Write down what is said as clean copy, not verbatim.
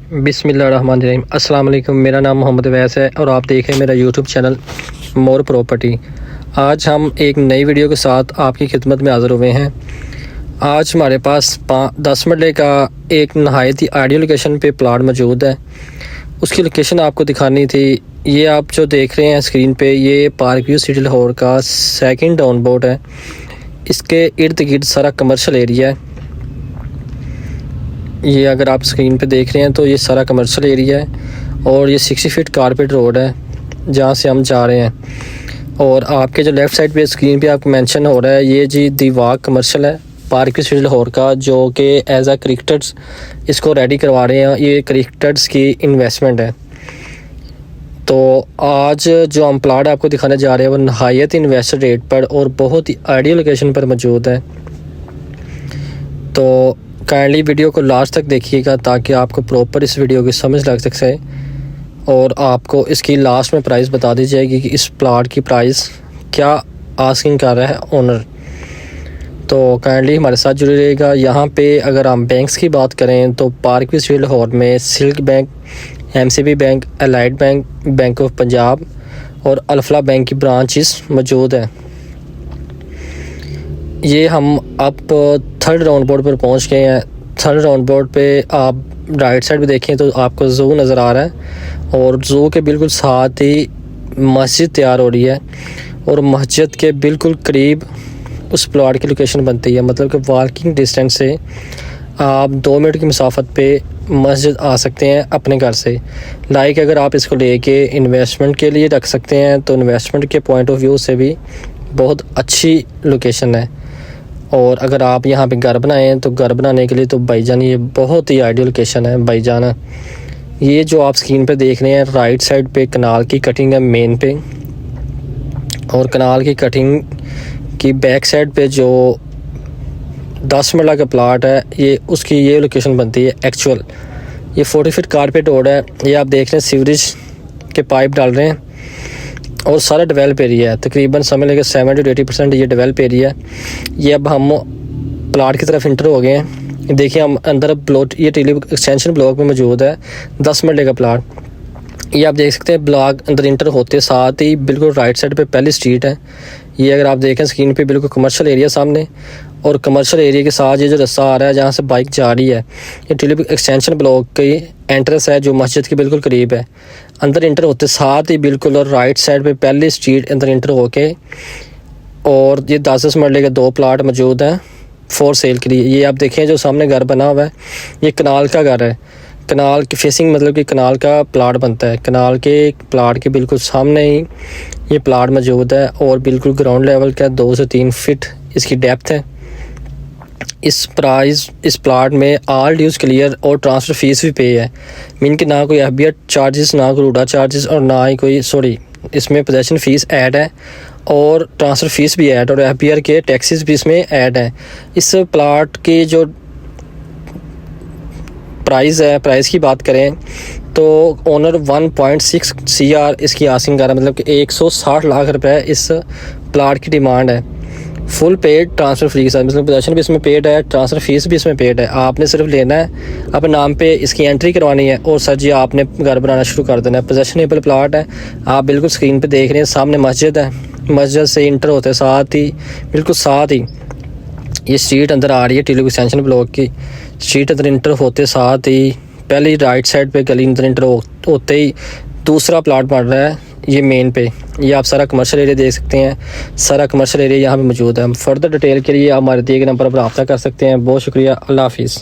बिस्मिल्लाहिर्रहमानिर्रहीम। अस्सलाम वालेकुम। मेरा नाम मोहम्मद वैस है और आप देख रहे हैं मेरा यूट्यूब चैनल मोर प्रॉपर्टी। आज हम एक नई वीडियो के साथ आपकी खिदमत में हाज़िर हुए हैं। आज हमारे पास 10 मरले का एक नहायत ही आइडियल लोकेशन पे प्लाट मौजूद है। उसकी लोकेशन आपको दिखानी थी। ये आप जो देख रहे हैं स्क्रीन पे, ये पार्क व्यू सिटी लाहौर का सेकंड डाउन बोर्ड है। इसके इर्द गिर्द सारा कमर्शियल एरिया है। ये अगर आप स्क्रीन पे देख रहे हैं तो ये सारा कमर्शियल एरिया है और ये 60 फीट कारपेट रोड है जहाँ से हम जा रहे हैं। और आपके जो लेफ़्ट साइड पे स्क्रीन पे आपको मेंशन हो रहा है, ये जी दीवार कमर्शियल है पार्क सिटी लाहौर का, जो कि एज आ क्रिकेटर्स इसको रेडी करवा रहे हैं। ये क्रिकेटर्स की इन्वेस्टमेंट है। तो आज जो हम प्लाट आपको दिखाने जा रहे हैं वो नहायत इन्वेस्टर रेट पर और बहुत ही आइडियल लोकेशन पर मौजूद है। तो काइंडली वीडियो को लास्ट तक देखिएगा ताकि आपको प्रॉपर इस वीडियो की समझ लग सके और आपको इसकी लास्ट में प्राइस बता दी जाएगी कि इस प्लाट की प्राइस क्या आस्किंग कर रहा है ओनर। तो काइंडली हमारे साथ जुड़े रहेगा। यहाँ पे अगर हम बैंक्स की बात करें तो पार्क व्यू सिटी लाहौर में silk bank, MCB bank, elite bank, bank of Punjab और अल्फला बैंक की ब्रांचेस मौजूद है। ये हम अब थर्ड राउंड बोर्ड पर पहुंच गए हैं। थर्ड राउंड बोर्ड पे आप राइट साइड पे देखें तो आपको ज़ू नज़र आ रहा है और ज़ू के बिल्कुल साथ ही मस्जिद तैयार हो रही है और मस्जिद के बिल्कुल करीब उस प्लॉट की लोकेशन बनती है। मतलब कि वॉकिंग डिस्टेंस से आप 2 मिनट की मुसाफत पे मस्जिद आ सकते हैं अपने घर से। लाइक अगर आप इसको लेके इन्वेस्टमेंट के लिए रख सकते हैं तो इन्वेस्टमेंट के पॉइंट ऑफ व्यू से भी बहुत अच्छी लोकेशन है। और अगर आप यहाँ पे घर बनाएं तो घर बनाने के लिए तो भाईजान ये बहुत ही आइडियल लोकेशन है भाईजान। ये जो आप स्क्रीन पे देख रहे हैं राइट साइड पे कनाल की कटिंग है मेन पे, और कनाल की कटिंग की बैक साइड पे जो 10 मरला का प्लाट है ये उसकी ये लोकेशन बनती है एक्चुअल। ये 40 फीट कारपेट रोड है। ये आप देख रहे हैं सीवरेज के पाइप डाल रहे हैं और सारा डेवलप एरिया है। तकरीबन समझ लेंगे 70 to 80% ये डेवलप एरिया है। ये अब हम प्लाट की तरफ इंटर हो गए हैं। देखिए हम अंदर प्लॉट, ये टीली एक्सटेंशन ब्लॉक में मौजूद है 10 मरले का प्लाट। ये आप देख सकते हैं ब्लॉक अंदर इंटर होते साथ ही बिल्कुल राइट साइड पे पहली स्ट्रीट है। ये अगर आप देखें स्क्रीन पे बिल्कुल कमर्शियल एरिया सामने, और कमर्शियल एरिया के साथ ये जो रास्ता आ रहा है जहाँ से बाइक जा रही है, ये टीली एक्सटेंशन ब्लॉक की एंट्रेंस है जो मस्जिद के बिल्कुल करीब है। अंदर इंटर होते साथ ही बिल्कुल और राइट साइड पे पहली स्ट्रीट अंदर इंटर होके, और ये 10 मरले के 2 प्लाट मौजूद हैं फॉर सेल के लिए। ये आप देखें जो सामने घर बना हुआ है ये कनाल का घर है। कनाल की फेसिंग मतलब कि कनाल का प्लाट बनता है। कनाल के प्लाट के बिल्कुल सामने ही ये प्लाट मौजूद है और बिल्कुल ग्राउंड लेवल का 2 से 3 फीट इसकी डेप्थ है। इस प्लाट में ऑल ड्यूज़ क्लियर और ट्रांसफ़र फ़ीस भी पे है। मीन कि ना कोई FBR चार्जेस, ना कोई रूडा चार्जेस और ना ही कोई इसमें पोजेसन फ़ीस ऐड है और ट्रांसफ़र फ़ीस भी ऐड और FBR के टैक्सेस भी इसमें ऐड है। इस प्लाट की जो प्राइस है, प्राइस की बात करें तो ओनर 1.6 CR इसकी आस्किंग कर रहा है। मतलब कि 160 लाख रुपए इस प्लाट की डिमांड है। फुल पेड ट्रांसफ़र फ्री के साथ, मतलब पोजेसन भी इसमें पेड है, ट्रांसफ़र फीस भी इसमें पेड है। आपने सिर्फ लेना है, अपने नाम पे इसकी एंट्री करवानी है और सर जी आपने घर बनाना शुरू कर देना है। पोजेशनेबल प्लाट है। आप बिल्कुल स्क्रीन पे देख रहे हैं सामने मस्जिद है। मस्जिद से इंटर होते साथ ही बिल्कुल साथ ही ये स्ट्रीट अंदर आ रही है टीलू एक्सटेंशन ब्लॉक की। स्ट्रीट अंदर इंटर होते साथ ही पहले राइट साइड पे गली अंदर इंटर होते ही दूसरा प्लाट बन रहा है ये मेन पे। ये आप सारा कमर्शियल एरिया देख सकते हैं। सारा कमर्शियल एरिया यहाँ पे मौजूद है। फर्दर डिटेल के लिए आप हमारे दिए गए नंबर पर रब्ता कर सकते हैं। बहुत शुक्रिया। अल्लाह हाफिज़।